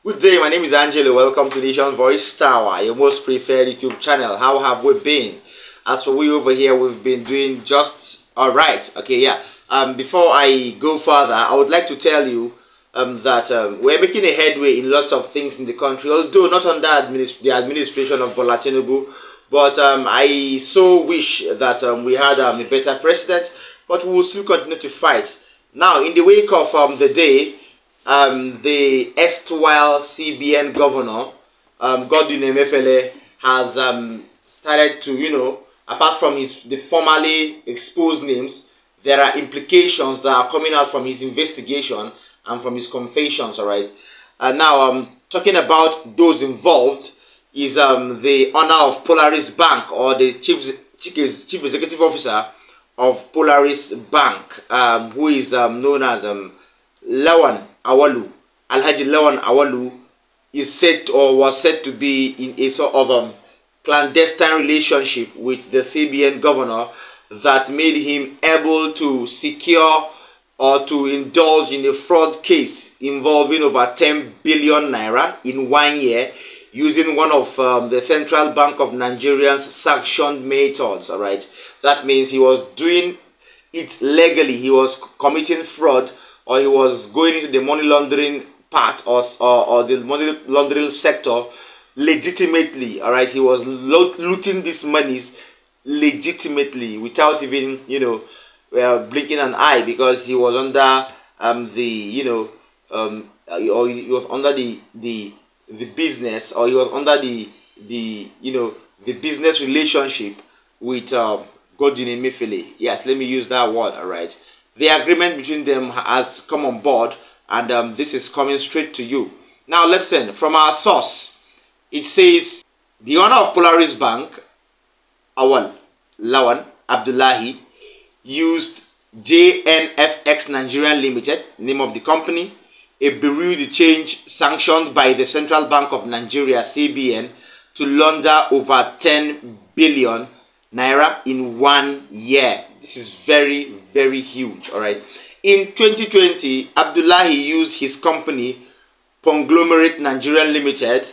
Good day, my name is Angelo. Welcome to Nation Voice Tower, your most preferred YouTube channel. How have we been? As for we over here, we've been doing just alright. Okay, yeah. Before I go further, I would like to tell you that we're making a headway in lots of things in the country, although not under the administration of Bola Tinubu. But I so wish that we had a better president, but we will still continue to fight. Now, in the wake of the day, the erstwhile CBN governor, Godwin Emiefele, has started to, apart from the formally exposed names, there are implications that are coming out from his investigation and from his confessions, all right? Now, talking about those involved is the owner of Palaris Bank, or the chief executive officer of Palaris Bank, who is known as Lawan Awalu. Alhaji Lawan Awalu is said or was said to be in a sort of clandestine relationship with the CBN governor that made him able to secure or to indulge in a fraud case involving over 10 billion naira in 1 year using one of the Central Bank of Nigeria's sanctioned methods. All right, that means he was doing it legally. He was committing fraud, or he was going into the money laundering part or the money laundering sector legitimately. All right, he was looting these monies legitimately without even blinking an eye, because he was under or he was under the business, or he was under the business relationship with Godwin Emiefele. Yes, let me use that word. All right. The agreement between them has come on board, and this is coming straight to you. Now listen, from our source, it says the owner of Palaris Bank, Lawan Abdullahi, used JNFX Nigerian Limited, name of the company, a bureau de change sanctioned by the Central Bank of Nigeria, CBN, to launder over 10 billion naira in 1 year. This is very, very huge. All right. In 2020, Abdullahi used his company, Conglomerate Nigeria Limited,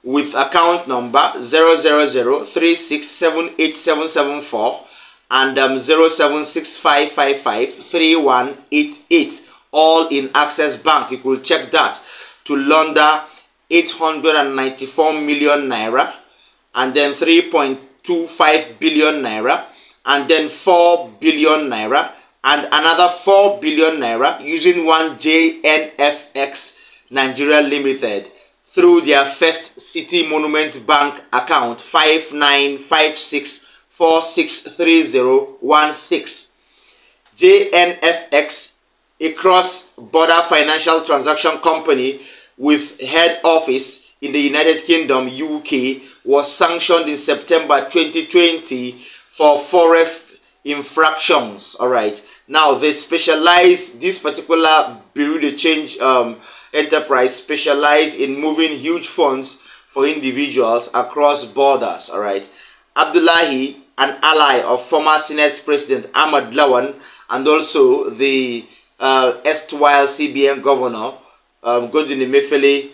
with account number 00036787774 and 0765553188, all in Access Bank. You could check that, to launder 894 million naira, and then 3.25 billion naira, and then 4 billion naira, and another 4 billion naira using one JNFX Nigeria Limited through their First City Monument Bank account 5956463016. JNFX, a cross-border financial transaction company with head office in the United Kingdom, UK, was sanctioned in September 2020 for forex infractions. All right. Now, this particular bureau de change enterprise specialize in moving huge funds for individuals across borders. All right. Abdullahi, an ally of former Senate President Ahmad Lawan, and also the erstwhile CBN governor, Godwin Emiefele,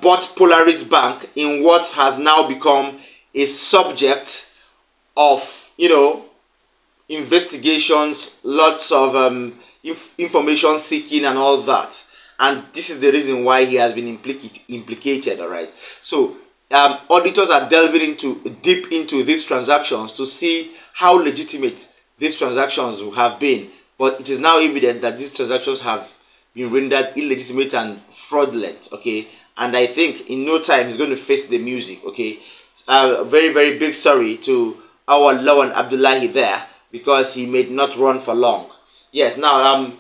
bought Palaris Bank in what has now become a subject of investigations, lots of information seeking and all that, and this is the reason why he has been implicated. All right. So auditors are delving deep into these transactions to see how legitimate these transactions have been, but it is now evident that these transactions have been rendered illegitimate and fraudulent. Okay, and I think in no time he's going to face the music. Okay, very, very big sorry to our Lawan Abdullahi there, because he may not run for long. Yes, now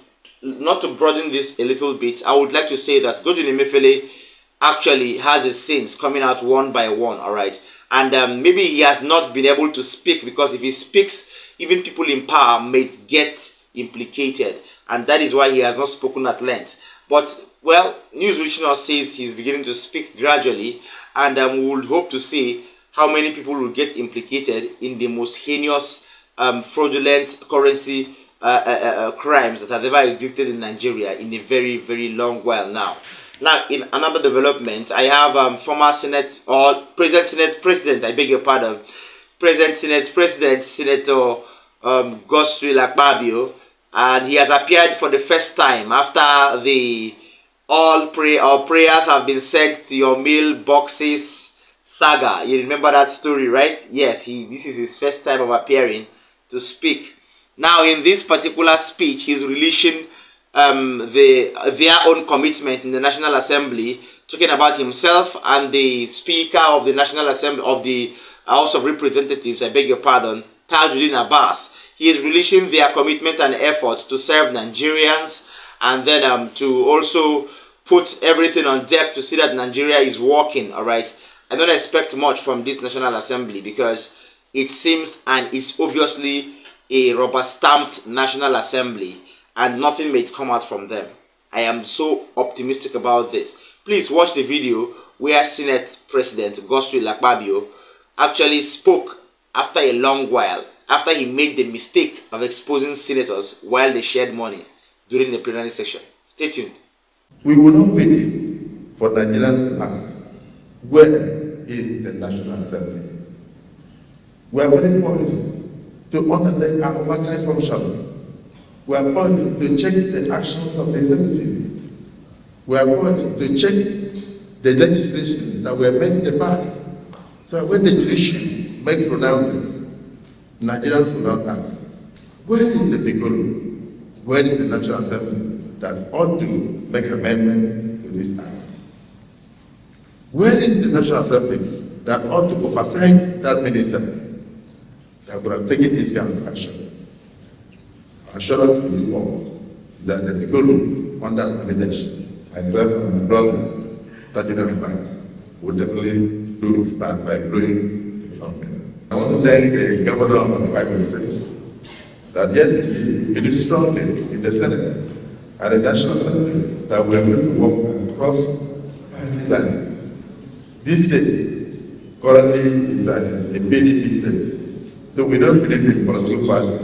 not to broaden this a little bit, I would like to say that Godwin Emiefele actually has his sins coming out one by one. All right, and maybe he has not been able to speak, because if he speaks, even people in power may get implicated, and that is why he has not spoken at length. But well, news reaching us says he's beginning to speak gradually, and we would hope to see how many people will get implicated in the most heinous fraudulent currency crimes that have ever existed in Nigeria in a very, very long while now. Now, in another development, I have former Senate or present Senate President, I beg your pardon, present Senate President, Senator Godswill Akpabio, and he has appeared for the first time after the prayers have been sent to your mail boxes saga. You remember that story, right? Yes, this is his first time of appearing to speak. Now, in this particular speech, he's releasing their own commitment in the National Assembly, talking about himself and the Speaker of the National Assembly of the House of Representatives, I beg your pardon, Tajuddin Abbas. He is releasing their commitment and efforts to serve Nigerians, and then to also put everything on deck to see that Nigeria is working. All right, I don't expect much from this National Assembly because it seems and it's obviously a rubber-stamped National Assembly, and nothing may come out from them. I am so optimistic about this. Please watch the video where Senate President Godswill Akpabio actually spoke after a long while, after he made the mistake of exposing senators while they shared money during the plenary session. Stay tuned. We will not wait for Nigerians to ask, where is the National Assembly? We are very poised to undertake our oversight functions. We are poised to check the actions of the executive. We are poised to check the legislations that were made in the past. So when the judiciary make pronouncements, Nigerians will not ask, where is the Bigolo? Where is the National Assembly that ought to make amendment to this act? Where is the National Assembly that ought to oversight that minister that would have taken this kind of action? Assurance to the all that the Bigolo under my leadership, myself and my brother, Tajuddin Abbas, will definitely do its part by blowing the government. I want to thank the Governor of the Bible States that yesterday he believed strongly in the Senate and the National Assembly that we are going to work across party lines. This state currently is a PDP state, so we don't believe in political party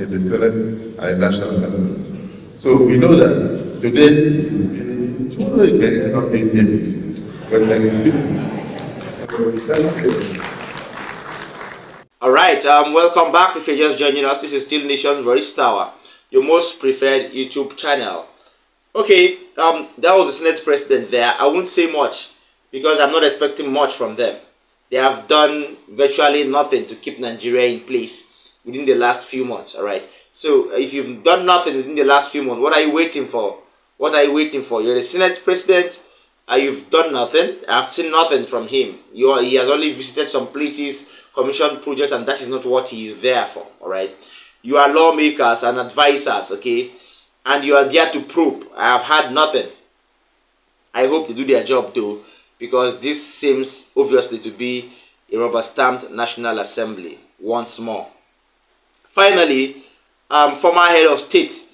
in the Senate and the National Assembly. So we know that today it is PDP, tomorrow it may not be APC, but next business. So that's it. Alright, welcome back. If you're just joining us, this is still Nation's Voice Tower, your most preferred YouTube channel. Okay, that was the Senate President there. I won't say much because I'm not expecting much from them. They have done virtually nothing to keep Nigeria in place within the last few months. Alright, so if you've done nothing within the last few months, what are you waiting for? What are you waiting for? You're the Senate President, you've done nothing. I've seen nothing from him. He has only visited some places, commission projects, and that is not what he is there for. All right, you are lawmakers and advisors, okay, and you are there to probe. I have had nothing. I hope they do their job though, because this seems obviously to be a rubber-stamped National Assembly once more. Finally, former head of state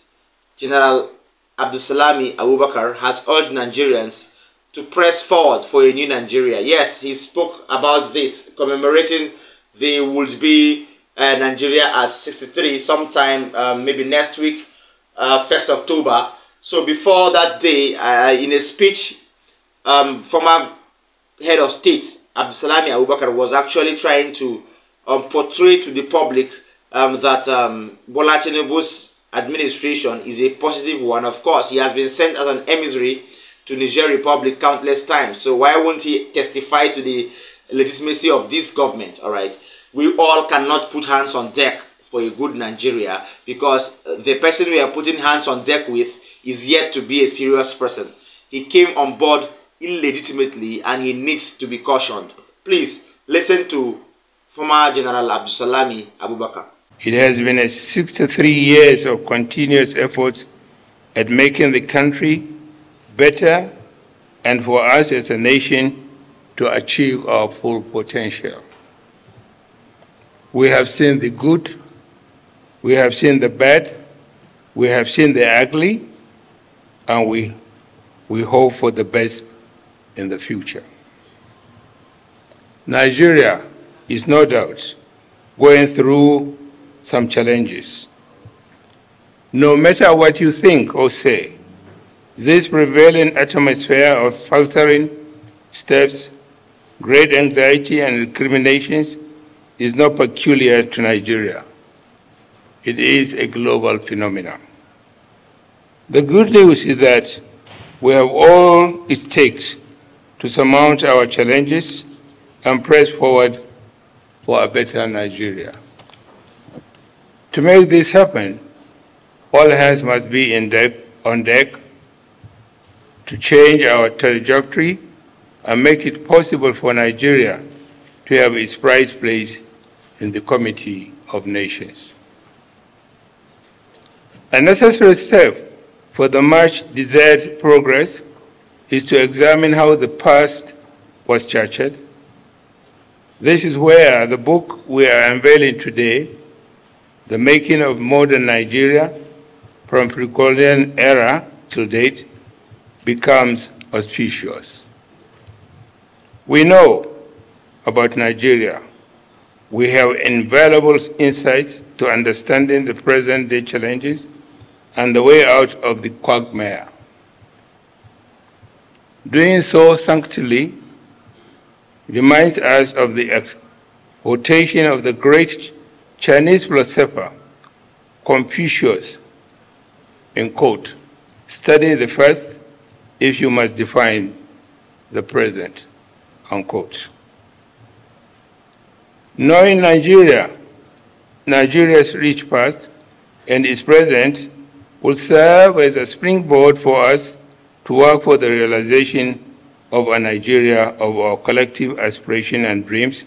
General Abdulsalami Abubakar has urged Nigerians to press forward for a new Nigeria. Yes, he spoke about this, commemorating the would-be Nigeria as 63 sometime, maybe next week, 1st October. So before that day, in a speech, former head of state Abdulsalami Abubakar was actually trying to portray to the public that Bola Tinubu's administration is a positive one. Of course, he has been sent as an emissary to Niger Republic countless times. So why won't he testify to the legitimacy of this government? All right, we all cannot put hands on deck for a good Nigeria because the person we are putting hands on deck with is yet to be a serious person. He came on board illegitimately and he needs to be cautioned. Please listen to former General Abdulsalami Abubakar. It has been a 63 years of continuous efforts at making the country better and for us as a nation to achieve our full potential. We have seen the good, we have seen the bad, we have seen the ugly, and we hope for the best in the future. Nigeria is no doubt going through some challenges. No matter what you think or say, This prevailing atmosphere of faltering steps, great anxiety and recriminations is not peculiar to Nigeria. It is a global phenomenon. The good news is that we have all it takes to surmount our challenges and press forward for a better Nigeria. To make this happen, all hands must be on deck to change our trajectory and make it possible for Nigeria to have its right place in the Committee of Nations. A necessary step for the much-desired progress is to examine how the past was charted. This is where the book we are unveiling today, The Making of Modern Nigeria from Pre-Colonial Era till date, becomes auspicious. We know about Nigeria. We have invaluable insights to understanding the present-day challenges and the way out of the quagmire. Doing so sanctily reminds us of the exhortation of the great Chinese philosopher Confucius, in quote, "Study the past if you must define the present," unquote. Knowing Nigeria's rich past and its present will serve as a springboard for us to work for the realization of a Nigeria of our collective aspiration and dreams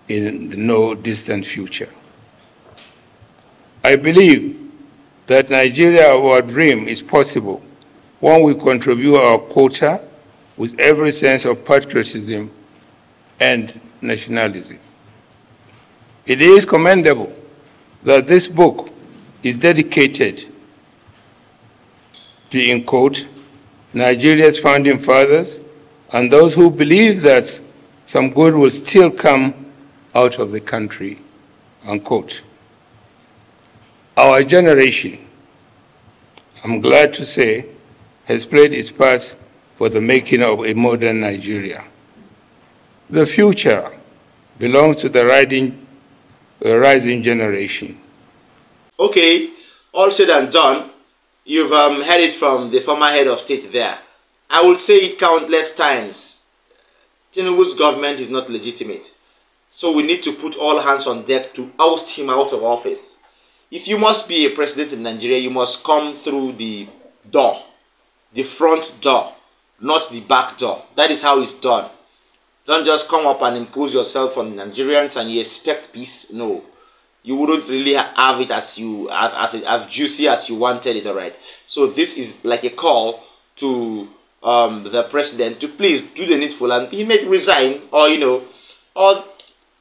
in the no distant future. I believe that Nigeria of our dream is possible when we contribute our quota with every sense of patriotism and nationalism. It is commendable that this book is dedicated to, in quote, Nigeria's founding fathers and those who believe that some good will still come out of the country, unquote. Our generation, I'm glad to say, has played its part for the making of a modern Nigeria. The future belongs to the rising generation. Okay, all said and done. You've heard it from the former head of state there. I will say it countless times. Tinubu's government is not legitimate. So we need to put all hands on deck to oust him out of office. If you must be a president in Nigeria, you must come through the door, the front door, not the back door. That is how it's done. Don't just come up and impose yourself on Nigerians and you expect peace. No. You wouldn't really have it as juicy as you wanted it, all right? So this is like a call to the president to please do the needful, and he may resign or, or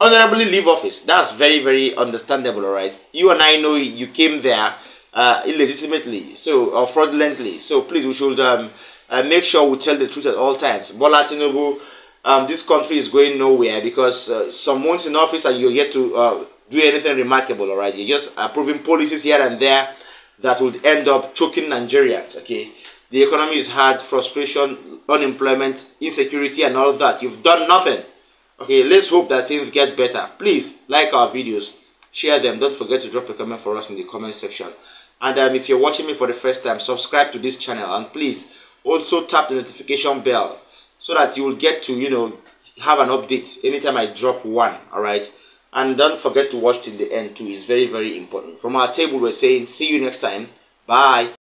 honorably leave office. That's very, very understandable, all right? You and I know you came there illegitimately, or fraudulently. So please, we should make sure we tell the truth at all times. Bola Tinubu, this country is going nowhere because some months in office and you're yet to do anything remarkable, all right? You're just approving policies here and there that would end up choking Nigerians, okay? The economy is hard, frustration, unemployment, insecurity, and all of that. You've done nothing. Okay, let's hope that things get better. Please like our videos, share them. Don't forget to drop a comment for us in the comment section. And if you're watching me for the first time, subscribe to this channel, and please also tap the notification bell so that you will get to, have an update anytime I drop one, all right? And don't forget to watch till the end too. It's very, very important. From our table, we're saying see you next time. Bye.